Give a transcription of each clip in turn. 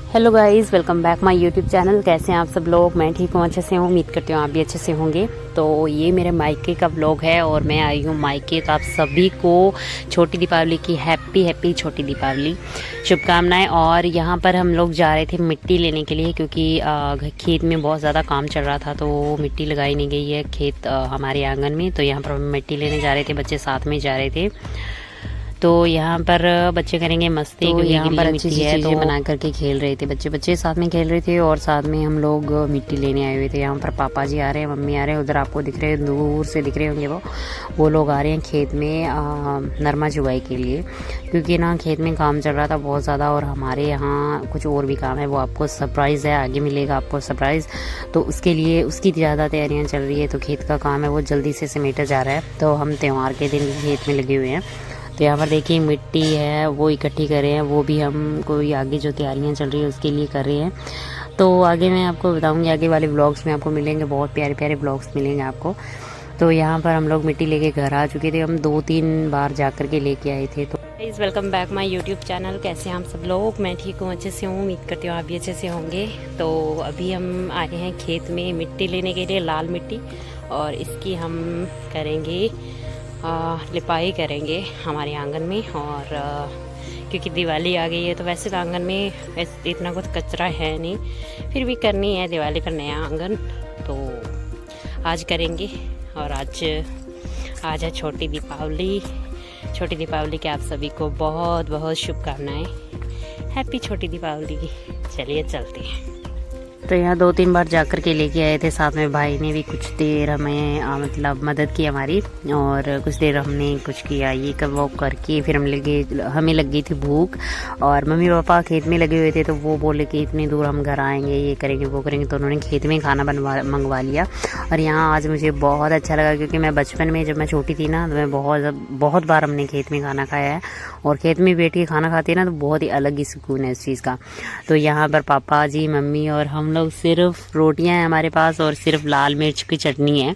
Hello guys, welcome back my YouTube channel. कैसे हैं आप सब लोग? मैं ठीक हूँ, अच्छे से हूँ। उम्मीद करती हूँ आप भी अच्छे से होंगे। तो ये मेरे मायके का व्लॉग है और मैं आई हूँ मायके। तो आप सभी को छोटी दीपावली की हैप्पी छोटी दीपावली शुभकामनाएं। और यहाँ पर हम लोग जा रहे थे मिट्टी लेने के लिए, क्योंकि खेत में बहुत ज़्यादा काम चल रहा था, तो मिट्टी लगाई नहीं गई है खेत हमारे आंगन में। तो यहाँ पर हम मिट्टी लेने जा रहे थे, बच्चे साथ में जा रहे थे। तो यहाँ पर बच्चे करेंगे मस्ती, तो यहाँ पर अच्छी चीज़ें तो बना करके खेल रहे थे। बच्चे साथ में खेल रहे थे और साथ में हम लोग मिट्टी लेने आए हुए थे। यहाँ पर पापा जी आ रहे हैं, मम्मी आ रहे हैं। उधर आपको दिख रहे हैं, दूर से दिख रहे होंगे वो लोग आ रहे हैं खेत में नरमा चुगाई के लिए, क्योंकि ना खेत में काम चल रहा था बहुत ज़्यादा। और हमारे यहाँ कुछ और भी काम है, वो आपको सरप्राइज़ है, आगे मिलेगा आपको सरप्राइज़। तो उसके लिए उसकी ज़्यादा तैयारियाँ चल रही है। तो खेत का काम है वो जल्दी से समेटा जा रहा है। तो हम त्यौहार के दिन खेत में लगे हुए हैं। तो यहाँ पर देखिए मिट्टी है वो इकट्ठी कर रहे हैं, वो भी हम कोई आगे जो तैयारियां चल रही है उसके लिए कर रहे हैं। तो आगे मैं आपको बताऊंगी, आगे वाले व्लॉग्स में आपको मिलेंगे, बहुत प्यारे प्यारे व्लॉग्स मिलेंगे आपको। तो यहाँ पर हम लोग मिट्टी लेके घर आ चुके थे, हम 2-3 बार जा कर के लेके आए थे। तो please welcome back my YouTube channel. कैसे हैं आप सब लोग? मैं ठीक हूँ, अच्छे से हूँ। उम्मीद करती हूँ आप भी अच्छे से होंगे। तो अभी हम आए हैं खेत में मिट्टी लेने के लिए, लाल मिट्टी, और इसकी हम करेंगे लिपाई करेंगे हमारे आंगन में। और क्योंकि दिवाली आ गई है, तो वैसे तो आंगन में इतना कुछ कचरा है नहीं, फिर भी करनी है दिवाली पर नया आंगन, तो आज करेंगे। और आज है छोटी दीपावली। छोटी दीपावली के आप सभी को बहुत बहुत शुभकामनाएं। हैप्पी छोटी दीपावली की। चलिए चलते हैं। तो यहाँ 2-3 बार जा कर के लेके आए थे, साथ में भाई ने भी कुछ देर हमें मतलब मदद की हमारी, और कुछ देर हमने कुछ किया ये कर वो करके फिर हमें लग गई थी भूख। और मम्मी पापा खेत में लगे हुए थे, तो वो बोले कि इतनी दूर हम घर आएंगे, ये करेंगे वो करेंगे, तो उन्होंने खेत में खाना मंगवा लिया। और यहाँ आज मुझे बहुत अच्छा लगा, क्योंकि मैं बचपन में जब मैं छोटी थी ना, तो मैं बहुत बार हमने खेत में खाना खाया है। और खेत में बैठ के खाना खाते हैं ना, तो बहुत ही अलग ही सुकून है इस चीज़ का। तो यहाँ पर पापा जी, मम्मी और हम लोग, सिर्फ रोटियां हैं हमारे पास और सिर्फ लाल मिर्च की चटनी है,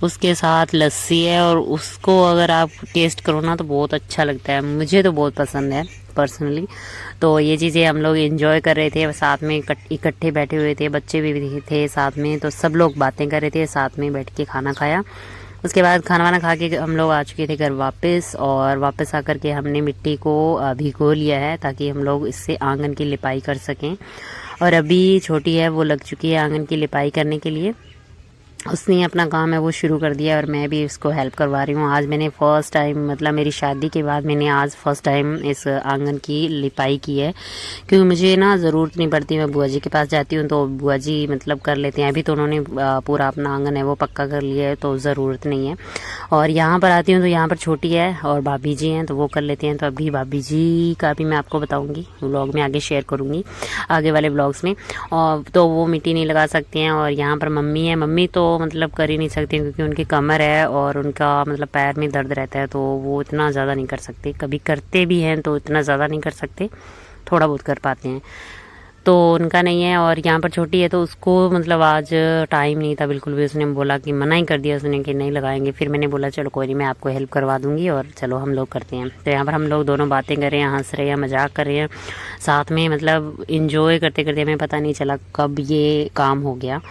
उसके साथ लस्सी है। और उसको अगर आप टेस्ट करो ना, तो बहुत अच्छा लगता है, मुझे तो बहुत पसंद है पर्सनली। तो ये चीज़ें हम लोग एंजॉय कर रहे थे, साथ में इकट्ठे बैठे हुए थे, बच्चे भी थे साथ में, तो सब लोग बातें कर रहे थे, साथ में बैठ के खाना खाया। उसके बाद खाना वाना खा के हम लोग आ चुके थे घर वापस। और वापस आकर के हमने मिट्टी को भिगो लिया है, ताकि हम लोग इससे आंगन की लिपाई कर सकें। और अभी छोटी है, वो लग चुकी है आंगन की लिपाई करने के लिए। उसने अपना काम है वो शुरू कर दिया, और मैं भी उसको हेल्प करवा रही हूँ। आज मैंने फ़र्स्ट टाइम, मतलब मेरी शादी के बाद मैंने आज फ़र्स्ट टाइम इस आंगन की लिपाई की है, क्योंकि मुझे ना ज़रूरत नहीं पड़ती। मैं बुआ जी के पास जाती हूँ, तो बुआ जी मतलब कर लेते हैं। अभी तो उन्होंने पूरा अपना आंगन है वो पक्का कर लिया है, तो ज़रूरत नहीं है। और यहाँ पर आती हूँ, तो यहाँ पर छोटी है और भाभी जी हैं, तो वो कर लेते हैं। तो अभी भाभी जी का भी मैं आपको बताऊँगी, व्लॉग में आगे शेयर करूँगी, आगे वाले व्लॉग्स में। और तो वो मिट्टी नहीं लगा सकते हैं। और यहाँ पर मम्मी है, मम्मी तो मतलब कर ही नहीं सकती, क्योंकि उनकी कमर है और उनका मतलब पैर में दर्द रहता है, तो वो इतना ज़्यादा नहीं कर सकते। कभी करते भी हैं तो इतना ज़्यादा नहीं कर सकते, थोड़ा बहुत कर पाते हैं, तो उनका नहीं है। और यहाँ पर छोटी है, तो उसको मतलब आज टाइम नहीं था बिल्कुल भी। उसने बोला कि मना ही कर दिया उसने कि नहीं लगाएंगे। फिर मैंने बोला चलो कोई नहीं, मैं आपको हेल्प करवा दूंगी, और चलो हम लोग करते हैं। तो यहाँ पर हम लोग दोनों बातें कर रहे हैं, हंस रहे हैं, मजाक कर रहे हैं साथ में, मतलब इंजॉय करते करते हमें पता नहीं चला कब ये काम हो गया।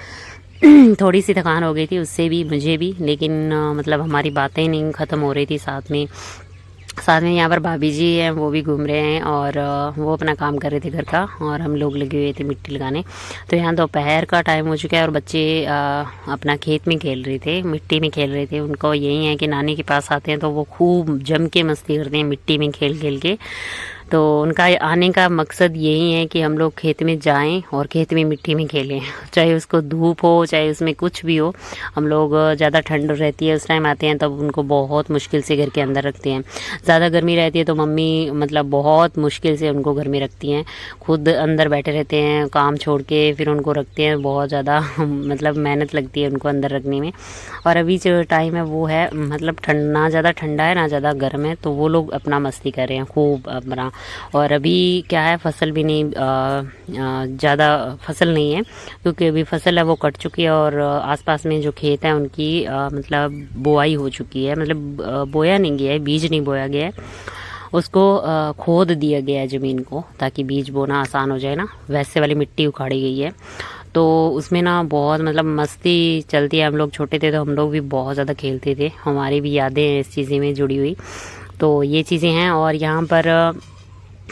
थोड़ी सी थकान हो गई थी उससे भी, मुझे भी, लेकिन मतलब हमारी बातें नहीं ख़त्म हो रही थी साथ में। यहाँ पर भाभी जी हैं, वो भी घूम रहे हैं, और वो अपना काम कर रहे थे घर का, और हम लोग लगे हुए थे मिट्टी लगाने। तो यहाँ दोपहर का टाइम हो चुका है, और बच्चे अपना खेत में खेल रहे थे, मिट्टी में खेल रहे थे। उनको यही है कि नानी के पास आते हैं तो वो खूब जम के मस्ती करते हैं मिट्टी में खेल खेल के। तो उनका आने का मकसद यही है कि हम लोग खेत में जाएं और खेत में मिट्टी में खेलें, चाहे उसको धूप हो चाहे उसमें कुछ भी हो। हम लोग ज़्यादा ठंड रहती है उस टाइम आते हैं, तब उनको बहुत मुश्किल से घर के अंदर रखते हैं। ज़्यादा गर्मी रहती है तो मम्मी मतलब बहुत मुश्किल से उनको घर में रखती हैं, खुद अंदर बैठे रहते हैं काम छोड़ के, फिर उनको रखते हैं। बहुत ज़्यादा मतलब मेहनत लगती है उनको अंदर रखने में। और अभी जो टाइम है वो है मतलब ना ज़्यादा ठंडा है ना ज़्यादा गर्म है, तो वो लोग अपना मस्ती कर रहे हैं खूब अपना। और अभी क्या है, फसल भी नहीं ज़्यादा फसल नहीं है, क्योंकि अभी फसल है वो कट चुकी है, और आसपास में जो खेत है उनकी मतलब बुआई हो चुकी है, मतलब बोया नहीं गया है, बीज नहीं बोया गया है। उसको खोद दिया गया है ज़मीन को, ताकि बीज बोना आसान हो जाए ना। वैसे वाली मिट्टी उखाड़ी गई है, तो उसमें ना बहुत मतलब मस्ती चलती है। हम लोग छोटे थे तो हम लोग भी बहुत ज़्यादा खेलते थे, हमारी भी यादें हैं इस चीज़ें में जुड़ी हुई। तो ये चीज़ें हैं। और यहाँ पर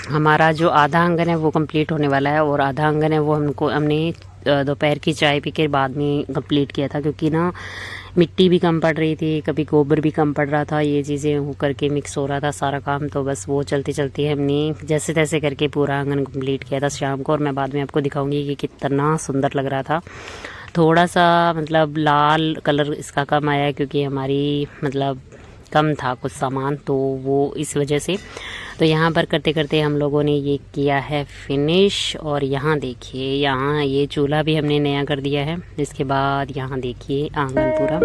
हमारा जो आधा आंगन है वो कंप्लीट होने वाला है, और आधा आंगन है वो हमने दोपहर की चाय पी के बाद में कंप्लीट किया था, क्योंकि ना मिट्टी भी कम पड़ रही थी, कभी गोबर भी कम पड़ रहा था, ये चीज़ें हो करके मिक्स हो रहा था सारा काम। तो बस वो चलते चलते हमने जैसे तैसे करके पूरा आंगन कंप्लीट किया था शाम को। और मैं बाद में आपको दिखाऊंगी कि कितना सुंदर लग रहा था। थोड़ा सा मतलब लाल कलर इसका कम आया, क्योंकि हमारी मतलब कम था कुछ सामान, तो वो इस वजह से। तो यहाँ पर करते करते हम लोगों ने ये किया है फिनिश। और यहाँ देखिए, यहाँ ये चूल्हा भी हमने नया कर दिया है। इसके बाद यहाँ देखिए आंगन पूरा।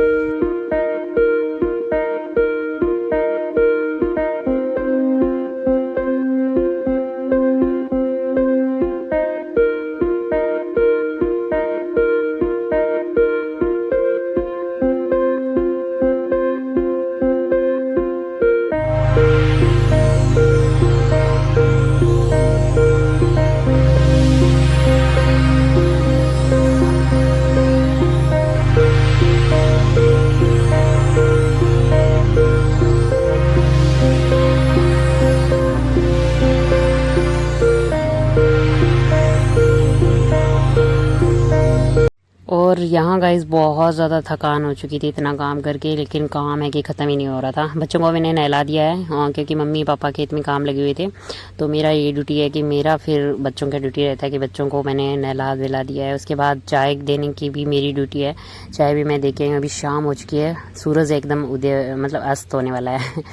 और यहाँ गाइस बहुत ज़्यादा थकान हो चुकी थी इतना काम करके, लेकिन काम है कि ख़त्म ही नहीं हो रहा था। बच्चों को मैंने नहला दिया है, हाँ, क्योंकि मम्मी पापा खेत में काम लगे हुए थे। तो मेरा ये ड्यूटी है कि मेरा फिर बच्चों का ड्यूटी रहता है कि बच्चों को मैंने नहला दिला दिया है। उसके बाद चाय देने की भी मेरी ड्यूटी है, चाय भी मैं देखे। अभी शाम हो चुकी है, सूरज एकदम उदय मतलब अस्त होने वाला है।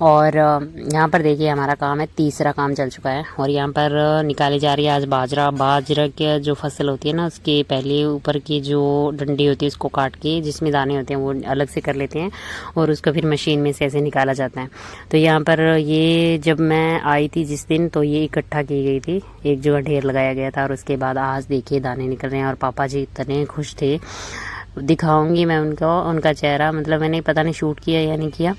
और यहाँ पर देखिए हमारा काम है, तीसरा काम चल चुका है। और यहाँ पर निकाली जा रही है आज बाजरा की जो फसल होती है ना, उसके पहले ऊपर की जो डंडी होती है उसको काट के, जिसमें दाने होते हैं वो अलग से कर लेते हैं, और उसको फिर मशीन में से ऐसे निकाला जाता है। तो यहाँ पर ये जब मैं आई थी जिस दिन, तो ये इकट्ठा की गई थी, एक जगह ढेर लगाया गया था। और उसके बाद आज देखिए दाने निकल रहे हैं, और पापा जी इतने खुश थे। दिखाऊंगी मैं उनका चेहरा, मतलब मैंने पता नहीं शूट किया या नहीं किया,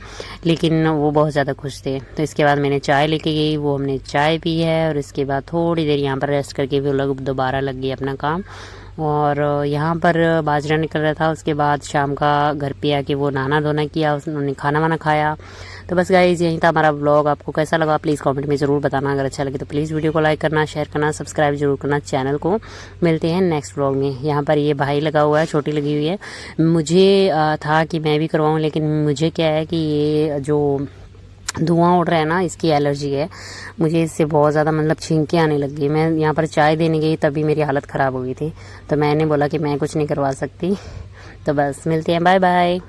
लेकिन वो बहुत ज़्यादा खुश थे। तो इसके बाद मैंने चाय लेके गई, वो हमने चाय पी है। और इसके बाद थोड़ी देर यहाँ पर रेस्ट करके वो लोग दोबारा लग गए अपना काम। और यहाँ पर बाजरा निकल रहा था। उसके बाद शाम का घर पे आके वो नहाना धोना किया, उन्होंने खाना वाना खाया। तो बस गाइस यही था हमारा व्लॉग। आपको कैसा लगा प्लीज़ कमेंट में ज़रूर बताना। अगर अच्छा लगे तो प्लीज़ वीडियो को लाइक करना, शेयर करना, सब्सक्राइब जरूर करना चैनल को। मिलते हैं नेक्स्ट व्लॉग में। यहाँ पर ये भाई लगा हुआ है, छोटी लगी हुई है। मुझे था कि मैं भी करवाऊँ, लेकिन मुझे क्या है कि ये जो धुआं उड़ रहा है ना, इसकी एलर्जी है मुझे, इससे बहुत ज़्यादा मतलब छींकें आने लग गई। मैं यहाँ पर चाय देने गई तभी मेरी हालत ख़राब हो गई थी, तो मैंने बोला कि मैं कुछ नहीं करवा सकती। तो बस मिलते हैं, बाय बाय।